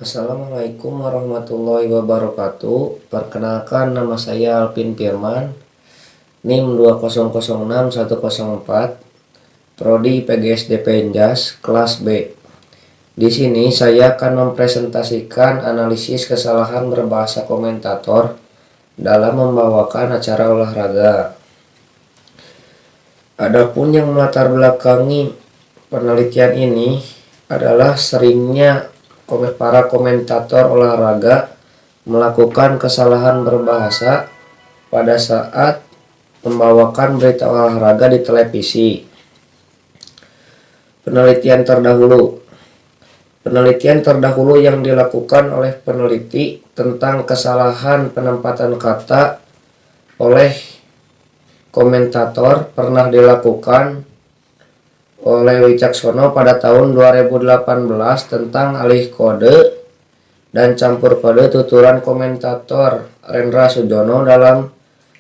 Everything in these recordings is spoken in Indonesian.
Assalamualaikum warahmatullahi wabarakatuh. Perkenalkan, nama saya Alvin Firman, NIM 2006104, Prodi PGSD Penjas, kelas B. Di sini saya akan mempresentasikan analisis kesalahan berbahasa komentator dalam membawakan acara olahraga. Adapun yang melatar belakangi penelitian ini adalah seringnya para komentator olahraga melakukan kesalahan berbahasa pada saat membawakan berita olahraga di televisi. Penelitian terdahulu yang dilakukan oleh peneliti tentang kesalahan penempatan kata oleh komentator pernah dilakukan oleh Wicaksono pada tahun 2018 tentang alih kode dan campur kode tuturan komentator Rendra Sujono dalam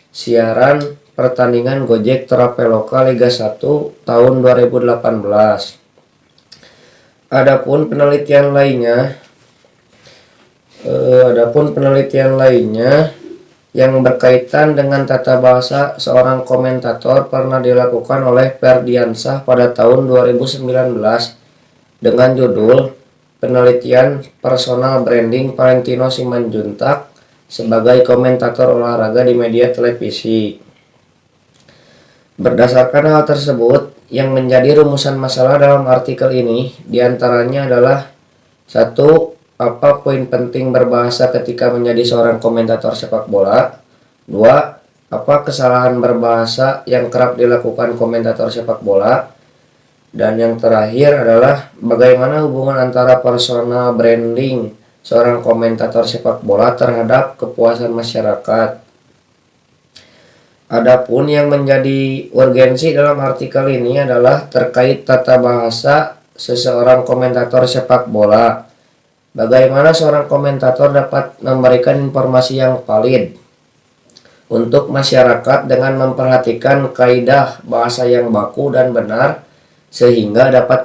siaran pertandingan Gojek Traveloka Liga 1 tahun 2018. Adapun penelitian lainnya yang berkaitan dengan tata bahasa seorang komentator pernah dilakukan oleh Ferdiansah pada tahun 2019 dengan judul Penelitian Personal Branding Valentino Simanjuntak sebagai komentator olahraga di media televisi. Berdasarkan hal tersebut, yang menjadi rumusan masalah dalam artikel ini diantaranya adalah 1. Apa poin penting berbahasa ketika menjadi seorang komentator sepak bola? 2. Apa kesalahan berbahasa yang kerap dilakukan komentator sepak bola? Dan yang terakhir adalah bagaimana hubungan antara personal branding seorang komentator sepak bola terhadap kepuasan masyarakat. Adapun yang menjadi urgensi dalam artikel ini adalah terkait tata bahasa seseorang komentator sepak bola. Bagaimana seorang komentator dapat memberikan informasi yang valid untuk masyarakat dengan memperhatikan kaidah bahasa yang baku dan benar sehingga dapat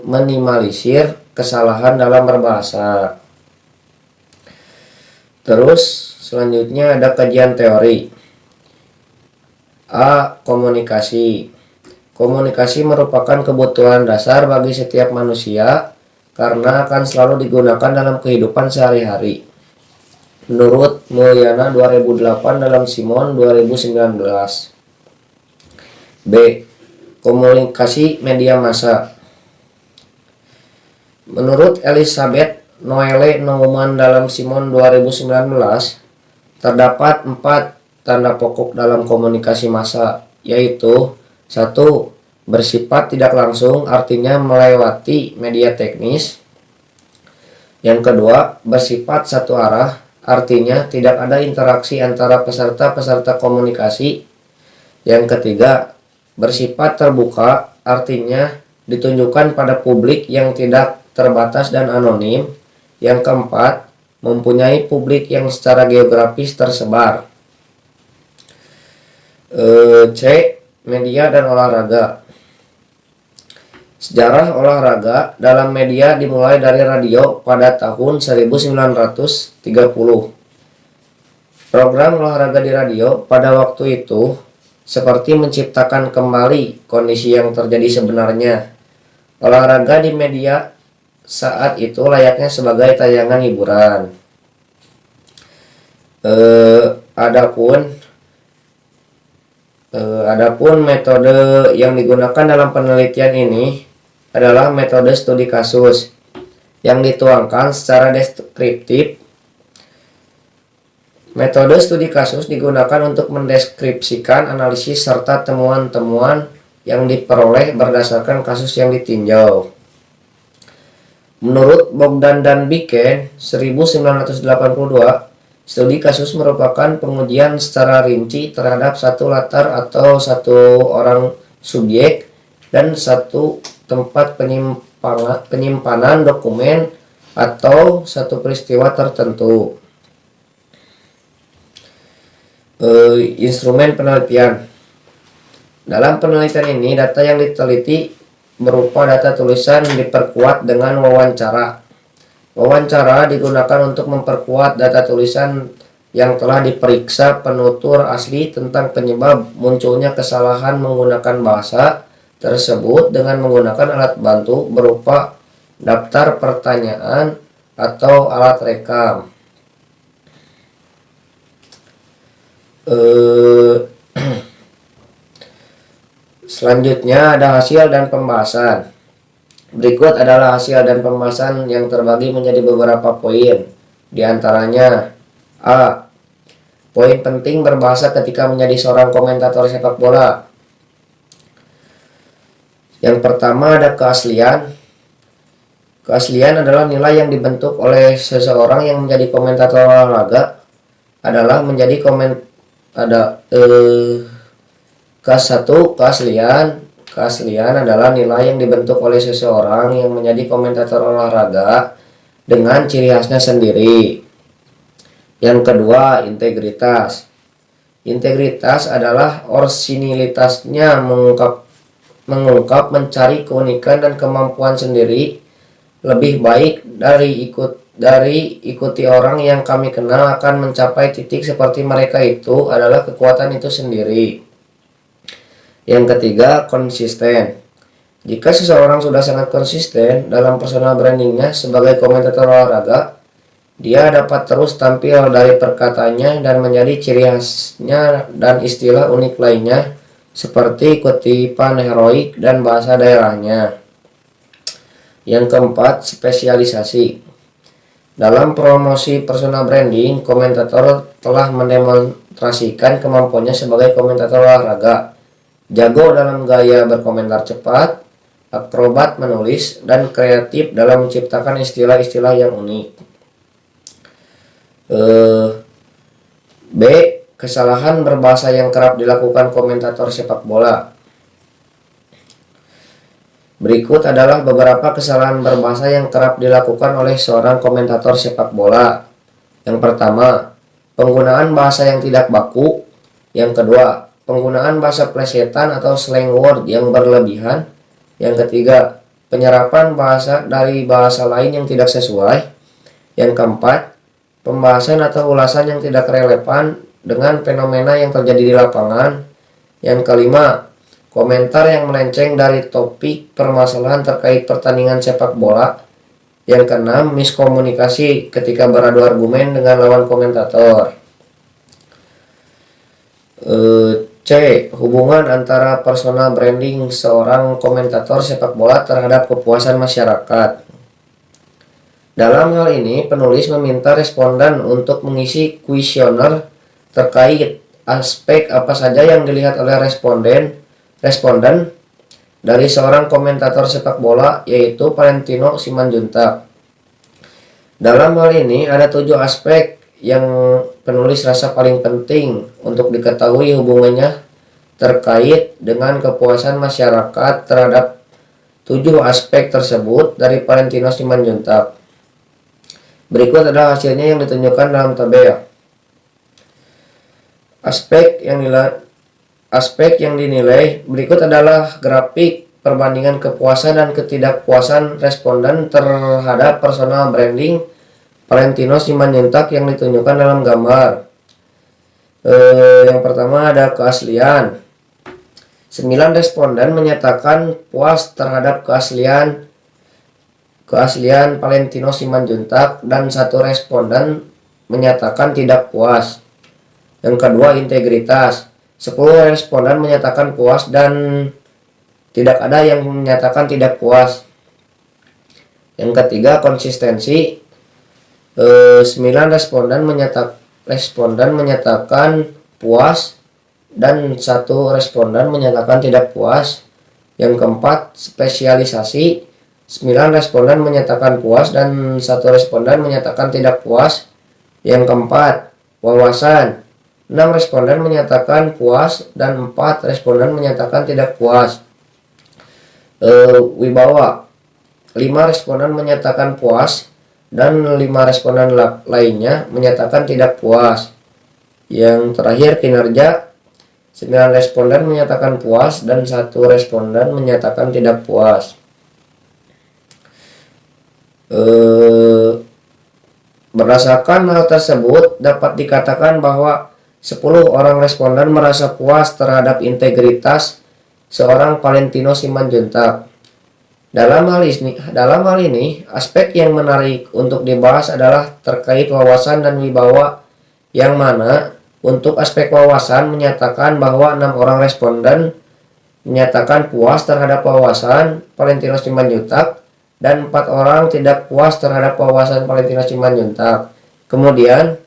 minimalisir kesalahan dalam berbahasa. Terus selanjutnya ada kajian teori. A. Komunikasi. Komunikasi merupakan kebutuhan dasar bagi setiap manusia karena akan selalu digunakan dalam kehidupan sehari-hari. Menurut Mulyana 2008 dalam Simon 2019. B. Komunikasi media massa. Menurut Elizabeth Noelle Naumann dalam Simon 2019, terdapat 4 tanda pokok dalam komunikasi massa, yaitu 1. Bersifat tidak langsung, artinya melewati media teknis. Yang kedua, bersifat satu arah, artinya tidak ada interaksi antara peserta-peserta komunikasi. Yang ketiga, bersifat terbuka, artinya ditunjukkan pada publik yang tidak terbatas dan anonim. Yang keempat, mempunyai publik yang secara geografis tersebar. C. Media dan olahraga. Sejarah olahraga dalam media dimulai dari radio pada tahun 1930. Program olahraga di radio pada waktu itu seperti menciptakan kembali kondisi yang terjadi sebenarnya. Olahraga di media saat itu layaknya sebagai tayangan hiburan. Adapun metode yang digunakan dalam penelitian ini adalah metode studi kasus yang dituangkan secara deskriptif. Metode studi kasus digunakan untuk mendeskripsikan analisis serta temuan-temuan yang diperoleh berdasarkan kasus yang ditinjau. Menurut Bogdan dan Biken 1982, studi kasus merupakan pengujian secara rinci terhadap satu latar atau satu orang subjek dan satu tempat penyimpanan dokumen atau satu peristiwa tertentu. Instrumen penelitian. Dalam penelitian ini, data yang diteliti berupa data tulisan diperkuat dengan wawancara. Wawancara digunakan untuk memperkuat data tulisan yang telah diperiksa penutur asli tentang penyebab munculnya kesalahan menggunakan bahasa tersebut dengan menggunakan alat bantu berupa daftar pertanyaan atau alat rekam. Selanjutnya ada hasil dan pembahasan. Berikut adalah hasil dan pembahasan yang terbagi menjadi beberapa poin. Di antaranya A. Poin penting berbahasa ketika menjadi seorang komentator sepak bola. Yang pertama ada keaslian. Keaslian adalah nilai yang dibentuk oleh seseorang yang menjadi komentator olahraga adalah menjadi K1 keaslian. Keaslian adalah nilai yang dibentuk oleh seseorang yang menjadi komentator olahraga dengan ciri khasnya sendiri. Yang kedua, integritas. Integritas adalah orisinilitasnya mengungkap mencari keunikan dan kemampuan sendiri lebih baik dari ikuti orang yang kami kenal akan mencapai titik seperti mereka itu adalah kekuatan itu sendiri. Yang ketiga, konsisten. Jika seseorang sudah sangat konsisten dalam personal brandingnya sebagai komentator olahraga, dia dapat terus tampil dari perkataannya dan menjadi ciri khasnya dan istilah unik lainnya seperti kutipan heroik dan bahasa daerahnya. Yang keempat, spesialisasi. Dalam promosi personal branding, komentator telah mendemonstrasikan kemampuannya sebagai komentator olahraga, jago dalam gaya berkomentar cepat, akrobat menulis, dan kreatif dalam menciptakan istilah-istilah yang unik. B. Kesalahan berbahasa yang kerap dilakukan komentator sepak bola. Berikut adalah beberapa kesalahan berbahasa yang kerap dilakukan oleh seorang komentator sepak bola. Yang pertama, penggunaan bahasa yang tidak baku. Yang kedua, penggunaan bahasa plesetan atau slang word yang berlebihan. Yang ketiga, penyerapan bahasa dari bahasa lain yang tidak sesuai. Yang keempat, pembahasan atau ulasan yang tidak relevan dengan fenomena yang terjadi di lapangan. Yang kelima, komentar yang melenceng dari topik permasalahan terkait pertandingan sepak bola. Yang keenam, miskomunikasi ketika beradu argumen dengan lawan komentator. C. Hubungan antara personal branding seorang komentator sepak bola terhadap kepuasan masyarakat. Dalam hal ini, penulis meminta responden untuk mengisi kuesioner terkait aspek apa saja yang dilihat oleh responden dari seorang komentator sepak bola, yaitu Valentino Simanjuntak. Dalam hal ini ada 7 aspek yang penulis rasa paling penting untuk diketahui hubungannya terkait dengan kepuasan masyarakat terhadap 7 aspek tersebut dari Valentino Simanjuntak. Berikut adalah hasilnya yang ditunjukkan dalam tabel. Aspek yang dinilai berikut adalah grafik perbandingan kepuasan dan ketidakpuasan responden terhadap personal branding Valentino Simanjuntak yang ditunjukkan dalam gambar. Yang pertama ada keaslian. 9 responden menyatakan puas terhadap keaslian Valentino Simanjuntak dan 1 responden menyatakan tidak puas. Yang kedua, integritas. 10 responden menyatakan puas dan tidak ada yang menyatakan tidak puas. Yang ketiga, konsistensi. 9 responden menyatakan puas dan 1 responden menyatakan tidak puas. Yang keempat, spesialisasi. 9 responden menyatakan puas dan 1 responden menyatakan tidak puas. Yang keempat, wawasan. 6 responden menyatakan puas dan 4 responden menyatakan tidak puas. Wibawa. 5 responden menyatakan puas dan 5 responden lainnya menyatakan tidak puas. Yang terakhir, kinerja. 9 responden menyatakan puas dan 1 responden menyatakan tidak puas. Berdasarkan hal tersebut, dapat dikatakan bahwa 10 orang responden merasa puas terhadap integritas seorang Valentino Simanjuntak. Dalam hal ini, aspek yang menarik untuk dibahas adalah terkait wawasan dan wibawa, yang mana untuk aspek wawasan menyatakan bahwa 6 orang responden menyatakan puas terhadap wawasan Valentino Simanjuntak dan 4 orang tidak puas terhadap wawasan Valentino Simanjuntak. Kemudian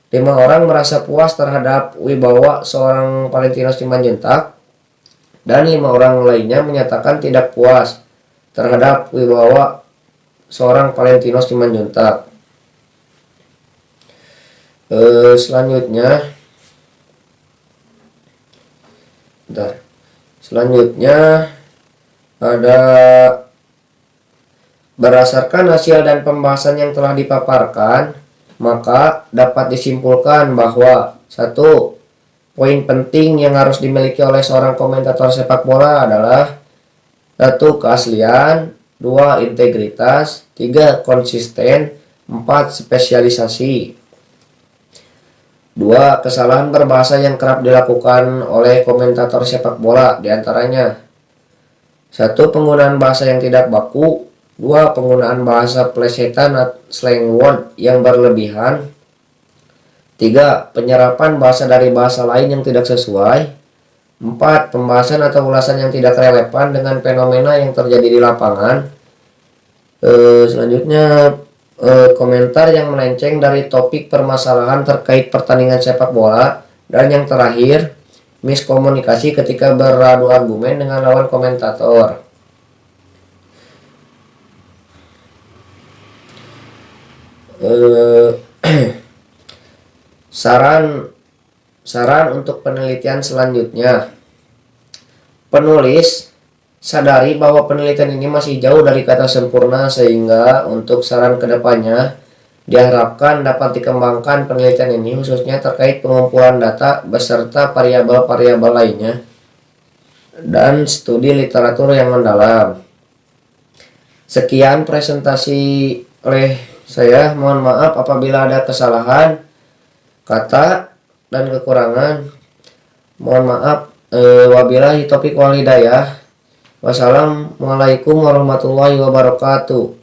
5 orang merasa puas terhadap wibawa seorang Valentino Simanjuntak dan 5 orang lainnya menyatakan tidak puas terhadap wibawa seorang Valentino Simanjuntak. Selanjutnya ada berdasarkan hasil dan pembahasan yang telah dipaparkan, maka dapat disimpulkan bahwa 1. Poin penting yang harus dimiliki oleh seorang komentator sepak bola adalah 1. Keaslian, 2. Integritas, 3. Konsisten, 4. Spesialisasi. 2. Kesalahan berbahasa yang kerap dilakukan oleh komentator sepak bola, diantaranya 1. Penggunaan bahasa yang tidak baku, 2. Penggunaan bahasa plesetan atau slang word yang berlebihan, 3. Penyerapan bahasa dari bahasa lain yang tidak sesuai, 4. Pembahasan atau ulasan yang tidak relevan dengan fenomena yang terjadi di lapangan. Selanjutnya komentar yang melenceng dari topik permasalahan terkait pertandingan sepak bola. Dan yang terakhir, miskomunikasi ketika beradu argumen dengan lawan komentator. Saran untuk penelitian selanjutnya. Penulis sadari bahwa penelitian ini masih jauh dari kata sempurna, sehingga untuk saran kedepannya diharapkan dapat dikembangkan penelitian ini khususnya terkait pengumpulan data beserta variabel-variabel lainnya dan studi literatur yang mendalam. Sekian presentasi oleh saya. Mohon maaf apabila ada kesalahan kata dan kekurangan. Mohon maaf. Wabillahi taufiq wal hidayah. Wassalamualaikum warahmatullahi wabarakatuh.